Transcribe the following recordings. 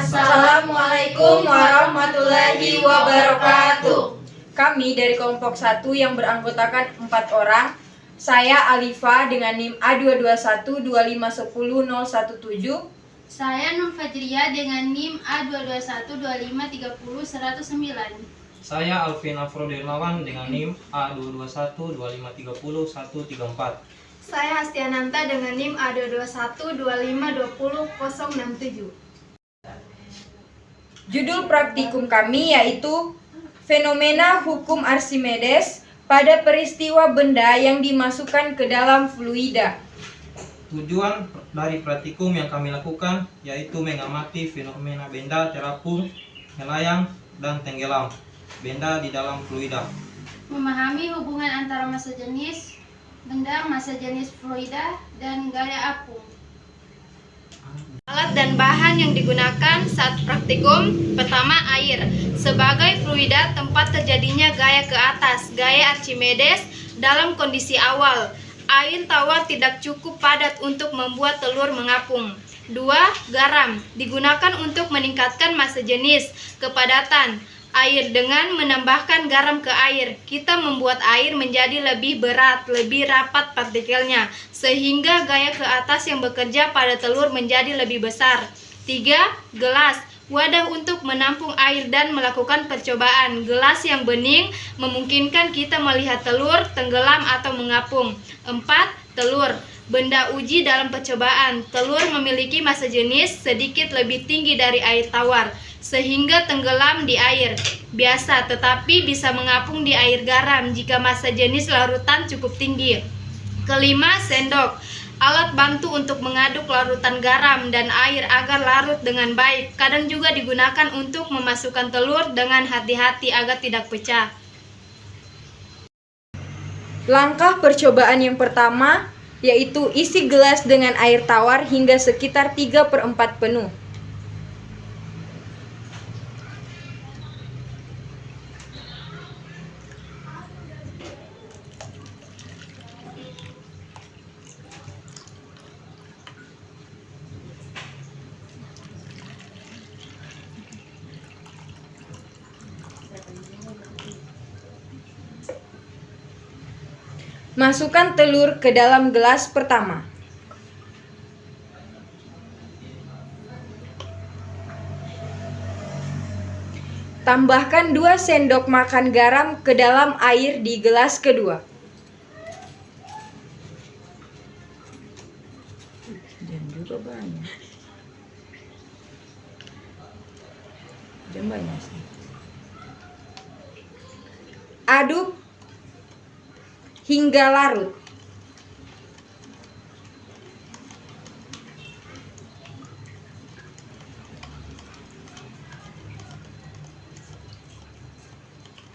Assalamualaikum warahmatullahi wabarakatuh. Kami dari kelompok 1 yang beranggotakan 4 orang. Saya Alifa dengan NIM A22125100117. Saya Nur Fajriya dengan NIM A22125301009. Saya Alvin Afrodirmawan dengan NIM A22125301034. Saya Hastiananta dengan NIM A22125200067. Judul praktikum kami yaitu Fenomena Hukum Archimedes pada peristiwa benda yang dimasukkan ke dalam fluida. Tujuan dari praktikum yang kami lakukan yaitu mengamati fenomena benda terapung, melayang, dan tenggelam benda di dalam fluida. Memahami hubungan antara massa jenis benda, massa jenis fluida, dan gaya apung. Alat dan bahan yang digunakan saat praktikum. Pertama, air. Sebagai fluida tempat terjadinya gaya ke atas, gaya Archimedes dalam kondisi awal. Air tawar tidak cukup padat untuk membuat telur mengapung. 2. Garam. Digunakan untuk meningkatkan massa jenis, kepadatan air. Dengan menambahkan garam ke air, kita membuat air menjadi lebih berat, lebih rapat partikelnya, sehingga gaya ke atas yang bekerja pada telur menjadi lebih besar. 3. Gelas. Wadah untuk menampung air dan melakukan percobaan. Gelas yang bening memungkinkan kita melihat telur tenggelam atau mengapung. 4. Telur. Benda uji dalam percobaan. Telur memiliki massa jenis sedikit lebih tinggi dari air tawar, sehingga tenggelam di air biasa, tetapi bisa mengapung di air garam jika massa jenis larutan cukup tinggi. 5. Sendok. Alat bantu untuk mengaduk larutan garam dan air agar larut dengan baik. Kadang juga digunakan untuk memasukkan telur dengan hati-hati agar tidak pecah. Langkah percobaan yang pertama yaitu isi gelas dengan air tawar hingga sekitar 3/4 penuh. Masukkan telur ke dalam gelas pertama. Tambahkan 2 sendok makan garam ke dalam air di gelas kedua. Dan juga banyak. Aduk hingga larut.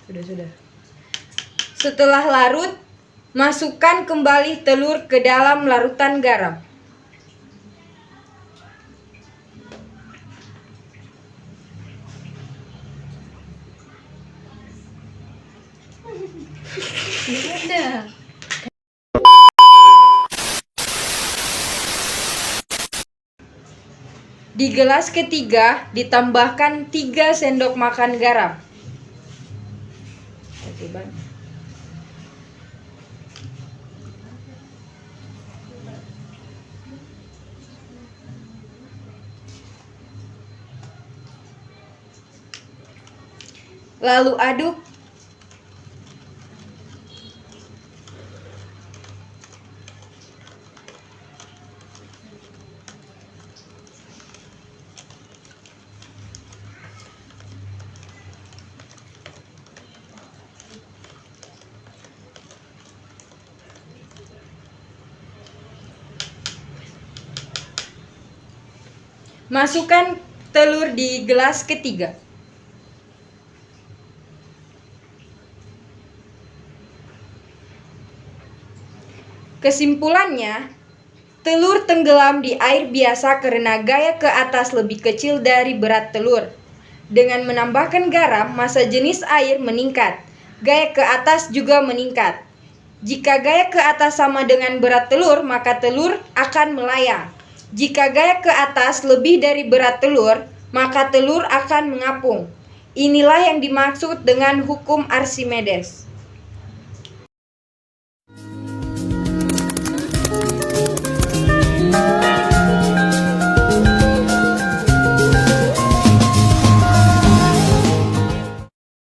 Sudah. Setelah larut, masukkan kembali telur ke dalam larutan garam. Di gelas ketiga ditambahkan 3 sendok makan garam. Lalu aduk. Masukkan telur di gelas ketiga. Kesimpulannya, telur tenggelam di air biasa karena gaya ke atas lebih kecil dari berat telur. Dengan menambahkan garam, massa jenis air meningkat. Gaya ke atas juga meningkat. Jika gaya ke atas sama dengan berat telur, maka telur akan melayang. Jika gaya ke atas lebih dari berat telur, maka telur akan mengapung. Inilah yang dimaksud dengan hukum Archimedes.